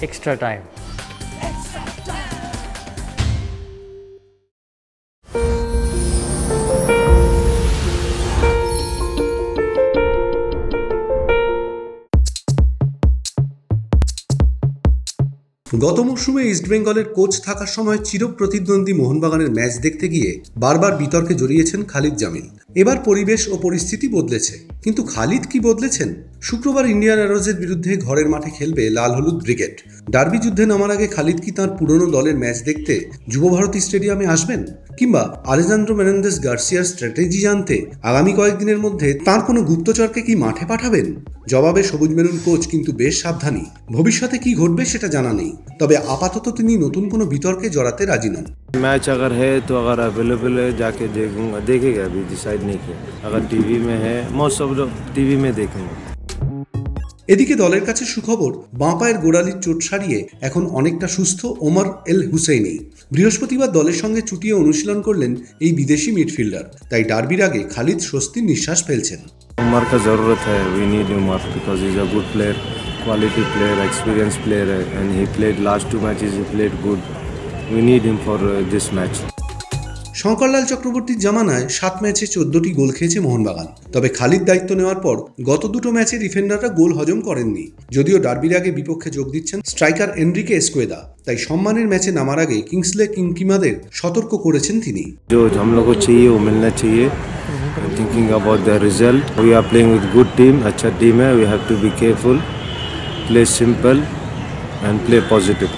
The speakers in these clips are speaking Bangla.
extra time. গত মৌসুমে ইস্টবেঙ্গলের কোচ থাকার সময় চিরপ্রতিদ্বন্দ্বী মোহনবাগানের ম্যাচ দেখতে গিয়ে বারবার বিতর্কে জড়িয়েছেন খালিদ জামিল। এবার পরিবেশ ও পরিস্থিতি বদলেছে, কিন্তু খালিদ কি বদলেছেন? শুক্রবার ইন্ডিয়ান অ্যারোজের বিরুদ্ধে ঘরের মাঠে খেলবে লাল হলুদ ব্রিগেড। ডার্বি যুদ্ধে নামার আগে খালিদ কি তাঁর পুরনো দলের ম্যাচ দেখতে যুবভারতী স্টেডিয়ামে আসবেন, কিংবা আলেজান্দ্রো মেনেন্দেস গার্সিয়ার স্ট্র্যাটেজি জানতে আগামী কয়েকদিনের মধ্যে তাঁর কোনো গুপ্তচরকে কি মাঠে পাঠাবেন? জবাবে সবুজ মেরুন কোচ কিন্তু বেশ সাবধানী। ভবিষ্যতে কি ঘটবে সেটা জানা নেই, তবে আপাতত তিনি নতুন কোনো বিতর্কে জড়াতে রাজি নন। मैच अगर है तो अगर अवेलेबल है जाके देखूंगा, देखेगा, अभी डिसाइड नहीं किया। अगर टीवी में है मोस्ट ऑफ टीवी में देखेंगे। এদিকে দলের কাছে সুখবর, বাঁ পায়ের গোড়ালির চোট সারিয়ে এখন অনেকটা সুস্থ ওমর এল হুসেইনি। বৃহস্পতিবার দলের সঙ্গে চুটিয়ে অনুশীলন করলেন এই বিদেশি মিডফিল্ডার। তাই ডার্বির আগে খালিদ স্বস্তির নিঃশ্বাস ফেলছেন। उमर का ज़रूरत है, we need Umar because is a good player, quality player, experience player है and he played last 2 matches he played good, we need him for this match. Shankarlal চক্রবর্তীর জামানায় 7 ম্যাচে 14টি গোল খেয়েছে মোহনবাগান। তবে খালিদ দায়িত্ব নেওয়ার পর গত 2 ম্যাচে ডিফেন্ডাররা গোল হজম করেননি। যদিও ডার্বির আগে বিপক্ষে যোগ দিচ্ছেন স্ট্রাইকার এনরিকে এস্কুয়েদা, তাই সম্মানের ম্যাচে নামার আগে কিংসলে কিংকিমাদের সতর্ক করেছেন তিনি। जो हम लोग को चाहिए वो मिलना चाहिए, thinking about the result, we are playing with good team, अच्छा टीम है, we have to be careful, play simple and play positive.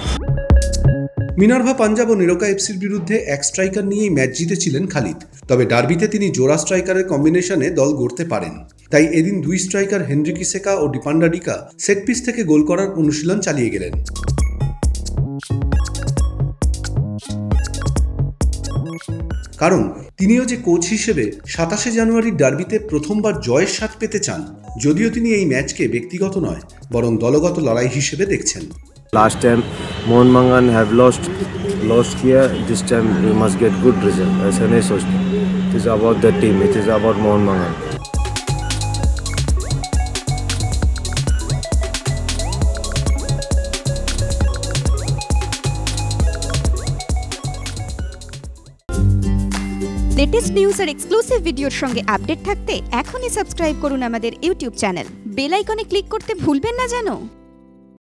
Minerva Punjab ও নিরোকা এফসির বিরুদ্ধে এক স্ট্রাইকার নিয়েই ম্যাচ জিতেছিলেন খালিদ। তবে ডার্বিতে তিনি জোড়া স্ট্রাইকারের কম্বিনেশনে দল গড়তে পারেন। তাই এদিন 2 স্ট্রাইকার হেনরি কিসেকা ও ডিপান্ডা ডিকা সেট পিস থেকে গোল করার অনুশীলন চালিয়ে গেলেন। কারণ তিনিও যে কোচ হিসেবে 27 জানুয়ারির ডার্বিতে প্রথমবার জয়ের স্বাদ পেতে চান। যদিও তিনি এই ম্যাচকে ব্যক্তিগত নয় বরং দলগত লড়াই হিসেবে দেখছেন। Last time Mohun Bagan have lost किया, this time we must get good result, ऐसा नहीं सोचते। It is about the team, it is about Mohun Bagan. Latest news আর এক্সক্লুসিভ ভিডিওর সঙ্গে আপডেট থাকতে এখনই সাবস্ক্রাইব করুন আমাদের ইউটিউব চ্যানেল। বেল আইকনে ক্লিক করতে ভুলবেন না যেন।